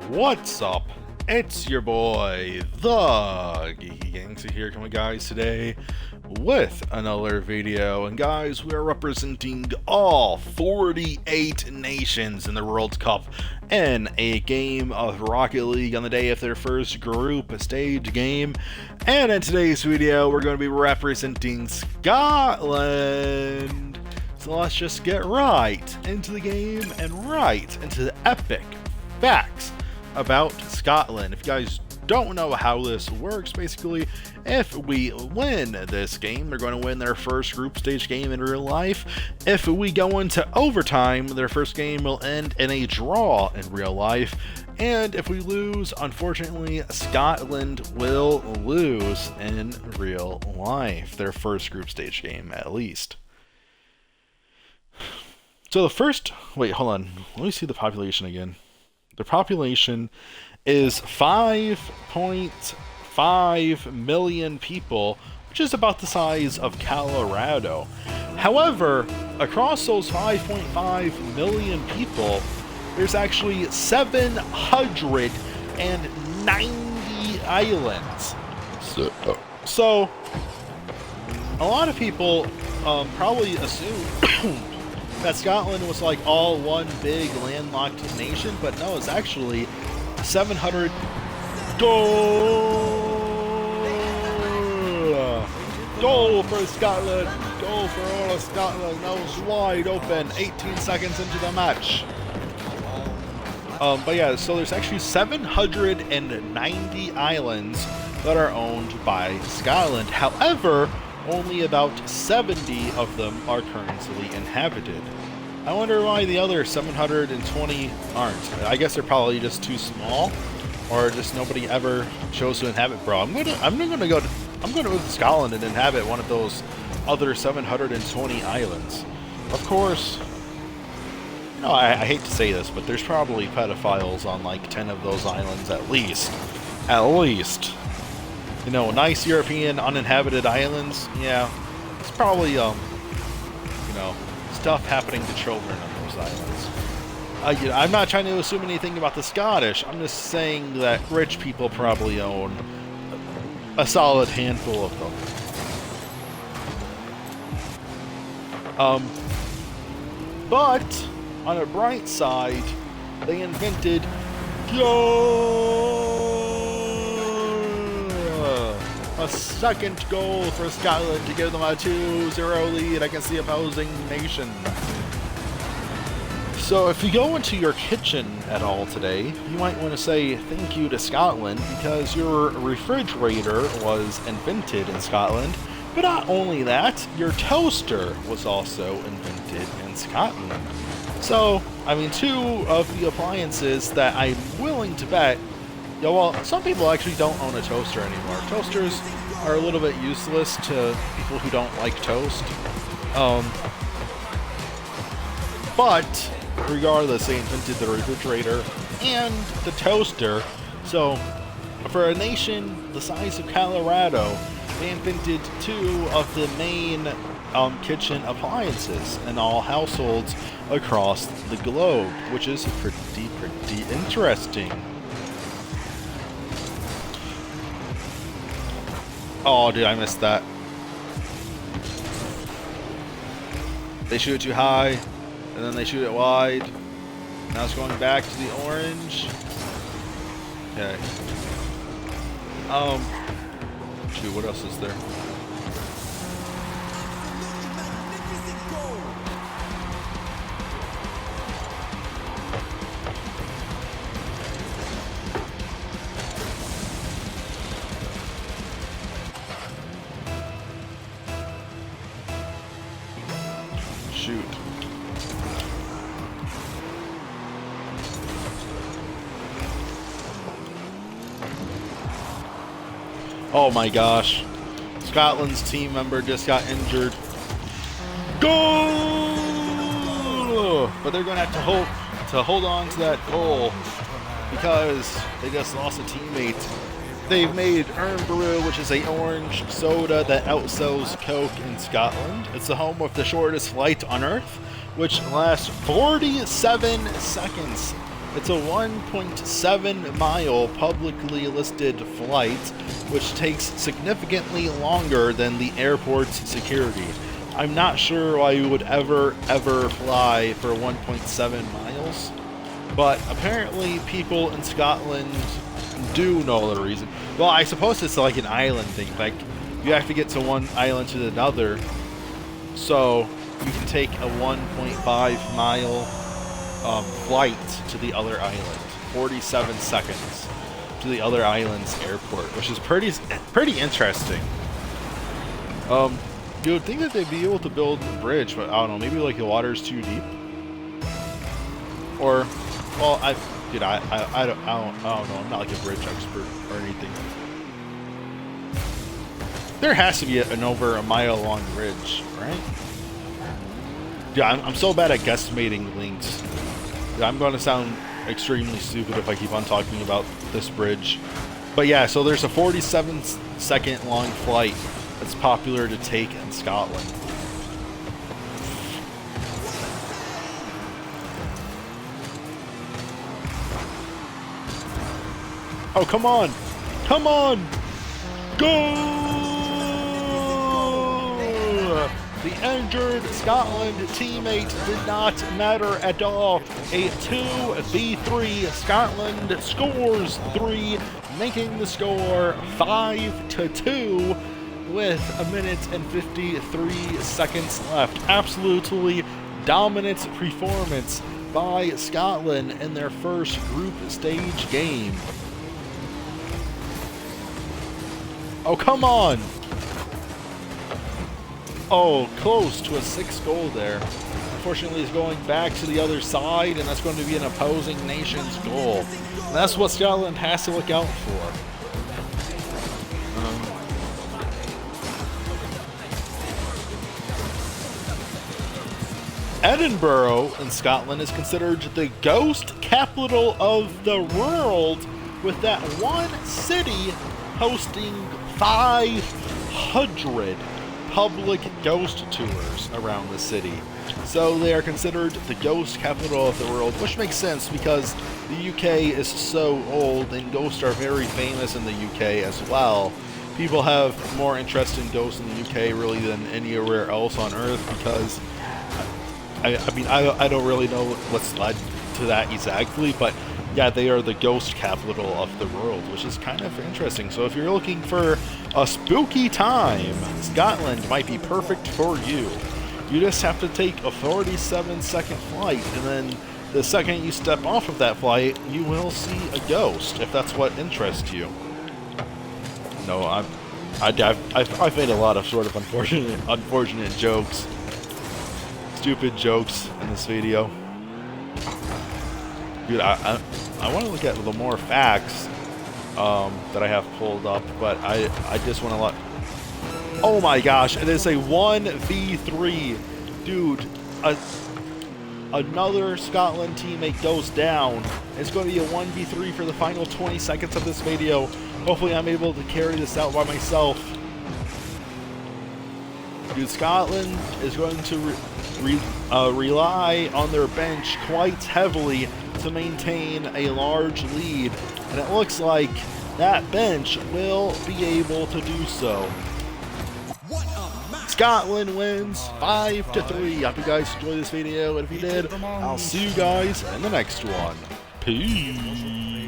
What's up? It's your boy, the Geeky Gangster here, coming guys today with another video. And guys, we are representing all 48 nations in the World Cup in a game of Rocket League on the day of their first group stage game. And in today's video, we're going to be representing Scotland. So let's just get right into the game and right into the epic facts about Scotland. If you guys don't know how this works, basically, if we win this game, they're going to win their first group stage game in real life. If we go into overtime, their first game will end in a draw in real life. And if we lose, unfortunately, Scotland will lose in real life, their first group stage game at least. So the first, wait, hold on, let me see the population again. The population is 5.5 million people, which is about the size of Colorado. However, across those 5.5 million people, there's actually 790 islands. So a lot of people probably assume that Scotland was like all one big landlocked nation, but no, it's actually 700 goal for Scotland, goal for all of Scotland. That was wide open, 18 seconds into the match. But yeah, so there's actually 790 islands that are owned by Scotland. However, only about 70 of them are currently inhabited. I wonder why the other 720 aren't. I guess they're probably just too small, or just nobody ever chose to inhabit. Bro, I'm gonna go to Scotland and inhabit one of those other 720 islands. Of course, you know, I hate to say this, but there's probably pedophiles on like 10 of those islands at least. At least. You know, nice European uninhabited islands, yeah, it's probably, you know, stuff happening to children on those islands. I'm not trying to assume anything about the Scottish, I'm just saying that rich people probably own a solid handful of them. But, on a bright side, they invented a second goal for Scotland to give them a 2-0 lead against the opposing nation. So if you go into your kitchen at all today, you might want to say thank you to Scotland because your refrigerator was invented in Scotland. But not only that, your toaster was also invented in Scotland. So, I mean, two of the appliances that I'm willing to bet, yeah, well, some people actually don't own a toaster anymore. Toasters are a little bit useless to people who don't like toast. But regardless, they invented the refrigerator and the toaster. So for a nation the size of Colorado, they invented two of the main kitchen appliances in all households across the globe, which is pretty interesting. Oh, dude, I missed that. They shoot it too high, and then they shoot it wide. Now it's going back to the orange. Okay. Shoot, what else is there? Shoot. Oh my gosh. Scotland's team member just got injured. Goal! But they're going to have to hold on to that goal because they just lost a teammate. They've made Irn-Bru, which is an orange soda that outsells Coke in Scotland. It's the home of the shortest flight on Earth, which lasts 47 seconds It's a 1.7 mile publicly listed flight, which takes significantly longer than the airport's security. I'm not sure why you would ever fly for 1.7 miles, but apparently people in Scotland do know the reason. Well, I suppose it's like an island thing, like you have to get to one island to another, so you can take a 1.5 mile flight to the other island, 47 seconds to the other island's airport, which is pretty interesting. You would think that they'd be able to build a bridge, but I don't know, maybe like the water's too deep, or well, I don't know. I'm not like a bridge expert or anything. There has to be an over a mile long bridge, right? Yeah, I'm so bad at guesstimating links. I'm going to sound extremely stupid if I keep on talking about this bridge. But yeah, so there's a 47-second long flight that's popular to take in Scotland. Oh, come on! Come on! Go! The injured Scotland teammate did not matter at all. A 2v3. Scotland scores 3, making the score 5-2 with 1 minute and 53 seconds left. Absolutely dominant performance by Scotland in their first group stage game. Oh, come on! Oh, close to a 6th goal there. Unfortunately, he's going back to the other side, and that's going to be an opposing nation's goal. And that's what Scotland has to look out for. Edinburgh in Scotland is considered the ghost capital of the world, with that one city hosting 500 public ghost tours around the city. So they are considered the ghost capital of the world, which makes sense because the UK is so old and ghosts are very famous in the UK as well. People have more interest in ghosts in the UK really than anywhere else on Earth because I don't really know what's led to that exactly, but yeah, they are the ghost capital of the world, which is kind of interesting. So if you're looking for a spooky time, Scotland might be perfect for you. You just have to take a 47-second flight, and then the second you step off of that flight, you will see a ghost, if that's what interests you. No, I've made a lot of sort of unfortunate jokes, stupid jokes in this video. Dude, I want to look at the more facts that I have pulled up, but I just want to let... Oh my gosh, it is a 1v3. Dude, another Scotland teammate goes down. It's going to be a 1v3 for the final 20 seconds of this video. Hopefully I'm able to carry this out by myself. Dude, Scotland is going to rely on their bench quite heavily to maintain a large lead, and it looks like that bench will be able to do so. Scotland wins 5-3. I hope you guys enjoyed this video, and if you did, I'll see you guys in the next one. Peace.